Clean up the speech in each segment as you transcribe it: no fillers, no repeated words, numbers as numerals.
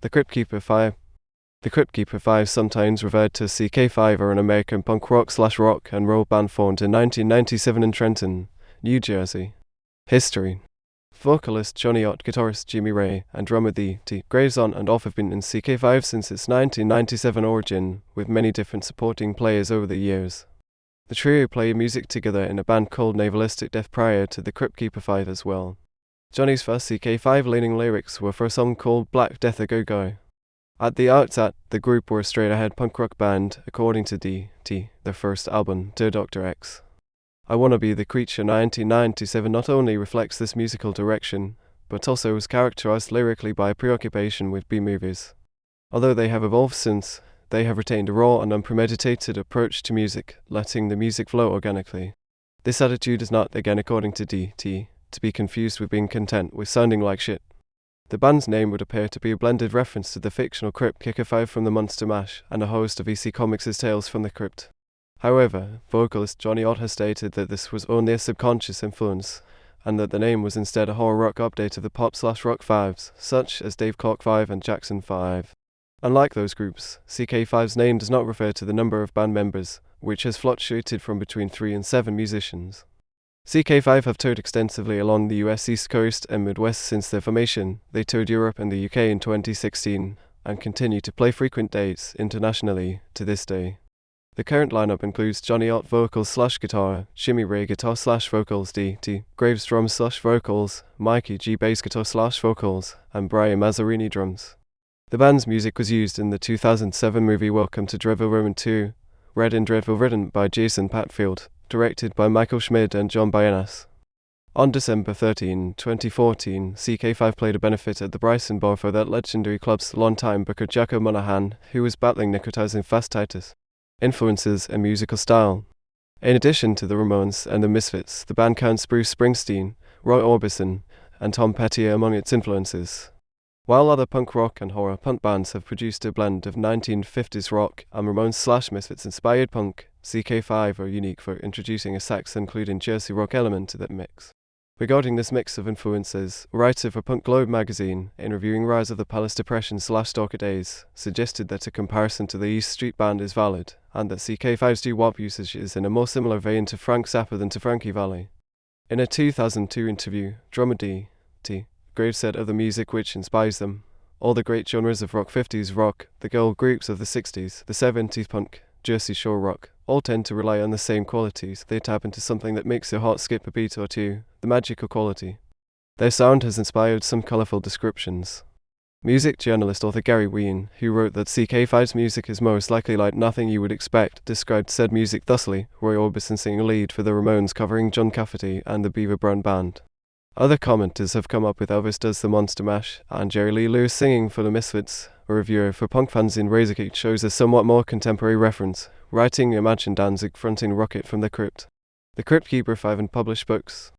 The Cryptkeeper Five. The Cryptkeeper Five, sometimes referred to as CK5, are an American punk rock and roll band formed in 1997 in Trenton, New Jersey. History. Vocalist Johnny Ott, guitarist Jimmy Ray, and drummer The T. Graves on and off have been in CK5 since its 1997 origin, with many different supporting players over the years. The trio played music together in a band called Navalistic Death prior to the Cryptkeeper Five as well. Johnny's first CK5-leaning lyrics were for a song called Black Death a Go-Go. At the outset, the group were a straight-ahead punk rock band, according to D.T., their first album, Dear Dr. X. I Wanna Be the Creature 1997 not only reflects this musical direction, but also is characterized lyrically by a preoccupation with B-movies. Although they have evolved since, they have retained a raw and unpremeditated approach to music, letting the music flow organically. This attitude is not, again according to D.T., to be confused with being content with sounding like shit. The band's name would appear to be a blended reference to the fictional Cryptkeeper Five from the Monster Mash and a host of EC Comics' Tales from the Crypt. However, vocalist Johnny Ott has stated that this was only a subconscious influence, and that the name was instead a horror rock update of the pop/rock fives, such as Dave Clark 5 and Jackson 5. Unlike those groups, CK5's name does not refer to the number of band members, which has fluctuated from between 3 and 7 musicians. CK5 have toured extensively along the US East Coast and Midwest since their formation. They toured Europe and the UK in 2016, and continue to play frequent dates internationally to this day. The current lineup includes Johnny Ott vocals/guitar, Jimmy Ray guitar/vocals, D.T. Graves drums/vocals, Mikey G bass guitar/vocals, and Brian Mazzarini drums. The band's music was used in the 2007 movie Welcome to Dreadville Roman 2, Red in Dreadville, written by Jason Patfield, directed by Michael Schmid and John Bayanas. On December 13, 2014, CK5 played a benefit at the Bryson Bar for that legendary club's longtime booker Jacko Monahan, who was battling nicotizing fasciitis. Influences and musical style. In addition to the Ramones and the Misfits, the band counts Bruce Springsteen, Roy Orbison, and Tom Petty among its influences. While other punk rock and horror punk bands have produced a blend of 1950s rock and Ramones/Misfits-inspired punk, CK5 are unique for introducing a sax-including Jersey rock element to that mix. Regarding this mix of influences, a writer for Punk Globe magazine, in reviewing Rise of the Palace Depression/Darker Days, suggested that a comparison to the East Street Band is valid, and that CK5's doo-wop usage is in a more similar vein to Frank Zappa than to Frankie Valli. In a 2002 interview, drummer D.T. Graves said of the music which inspires them, all the great genres of rock, 50s rock, the girl groups of the 60s, the 70s punk, Jersey Shore rock, all tend to rely on the same qualities. They tap into something that makes your heart skip a beat or two, the magical quality. Their sound has inspired some colourful descriptions. Music journalist author Gary Ween, who wrote that CK5's music is most likely like nothing you would expect, described said music thusly: Roy Orbison singing a lead for the Ramones covering John Cafferty and the Beaver Brown Band. Other commenters have come up with Elvis Does the Monster Mash and Jerry Lee Lewis singing for the Misfits. A reviewer for Punk Fans in Razorcake shows a somewhat more contemporary reference, writing Imagine Danzig fronting Rocket from the Crypt. The Cryptkeeper Five and published books.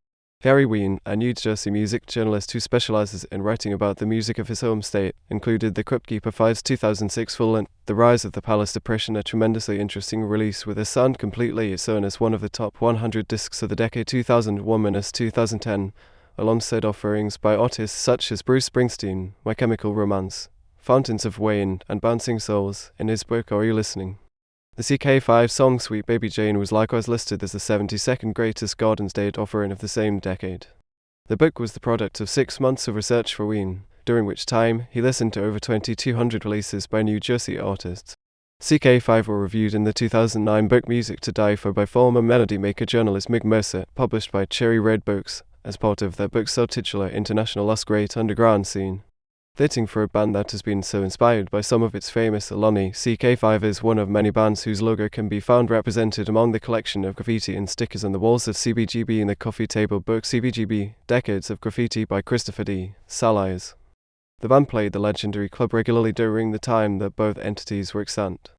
Gary Ween, a New Jersey music journalist who specializes in writing about the music of his home state, included the Cryptkeeper Five's 2006 full-length, The Rise of the Palace Depression, a tremendously interesting release with a sound completely its own as one of the top 100 discs of the decade 2001-2010, alongside offerings by artists such as Bruce Springsteen, My Chemical Romance, Fountains of Wayne, and Bouncing Souls, in his book Are You Listening? The CK5 song Sweet Baby Jane was likewise listed as the 72nd greatest Garden's Date offering of the same decade. The book was the product of 6 months of research for Ween, during which time he listened to over 2,200 releases by New Jersey artists. CK5 were reviewed in the 2009 book Music to Die For by former Melody Maker journalist Mig Mercer, published by Cherry Red Books, as part of their book's subtitular International Lost Great Underground Scene. Fitting for a band that has been so inspired by some of its famous alumni, CK5 is one of many bands whose logo can be found represented among the collection of graffiti and stickers on the walls of CBGB in the coffee table book CBGB, Decades of Graffiti by Christopher D. Salliers. The band played the legendary club regularly during the time that both entities were extant.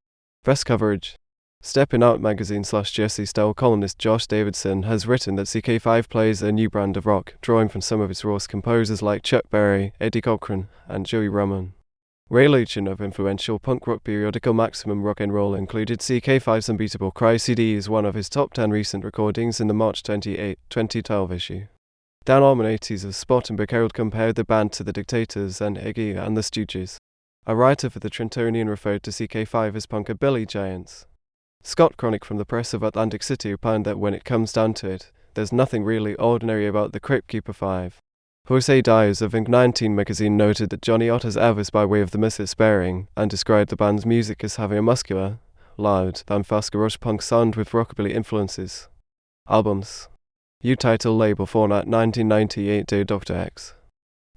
Press coverage. Steppin' Out magazine/Jersey Style columnist Josh Davidson has written that CK5 plays a new brand of rock, drawing from some of its rawest composers like Chuck Berry, Eddie Cochran, and Joey Ramone. Ray Luchin of influential punk rock periodical Maximum Rock and Roll included CK5's Unbeatable Cry CD as one of his top 10 recent recordings in the March 28, 2012 issue. Dan Alman 80s of Spot and Herald compared the band to the Dictators and Iggy and the Stooges. A writer for the Trentonian referred to CK5 as punkabilly giants. Scott Cronick from the Press of Atlantic City opined that when it comes down to it, there's nothing really ordinary about the Cryptkeeper Five. Jose Diaz of Inc. 19 magazine noted that Johnny Otter's Elvis by way of the Misfits bearing, and described the band's music as having a muscular, loud, and fast garage punk sound with rockabilly influences. Albums. U-Title label format 1998 Dear Dr. X.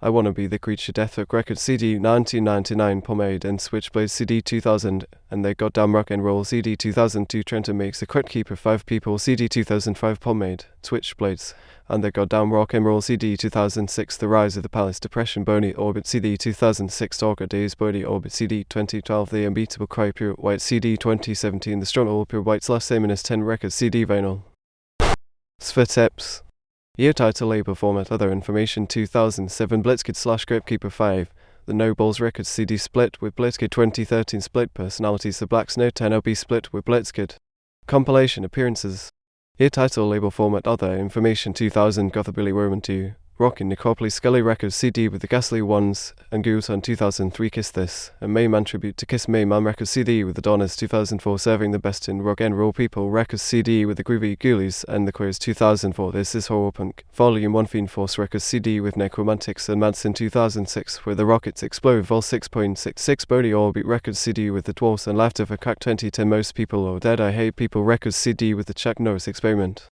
I Wanna Be the Creature Deathwork Records CD 1999 Pomade and Switchblade CD 2000 and Their Goddamn Rock and Roll CD 2002 Trenton Makes the Cryptkeeper 5 People CD 2005 Pomade, Switchblades, and Their Goddamn Rock and Roll CD 2006 The Rise of the Palace Depression Bony Orbit CD 2006 Stalker Days Bony Orbit CD 2012 The Unbeatable Cry Pure White CD 2017 The Strong Old Pure White / Same as 10 Records CD Vinyl. Sphere Tips. Year-title label format other information 2007 Blitzkid / Cryptkeeper 5 The No Balls Records CD split with Blitzkid 2013 split personalities The Black Snow 10LB split with Blitzkid compilation appearances Year-title label format other information 2000 Gothabilly Roman 2 Rockin' Necropolis Scully Records CD with the Ghastly Ones and Gulton 2003 Kiss This and Mayman Tribute to Kiss Mayman Records CD with the Donners 2004 Serving the Best in Rock and Roll People Records CD with the Groovy Ghoulies and the Queers 2004 This Is Horror Punk Volume 1 Fiend Force Records CD with Necromantics and Madsen 2006 with the Rockets Explode Vol 6.66 Bony Orbit Records CD with the Dwarfs and Laughter for Crack 2010 Most People Are Dead I Hate People Records CD with the Chuck Norris Experiment.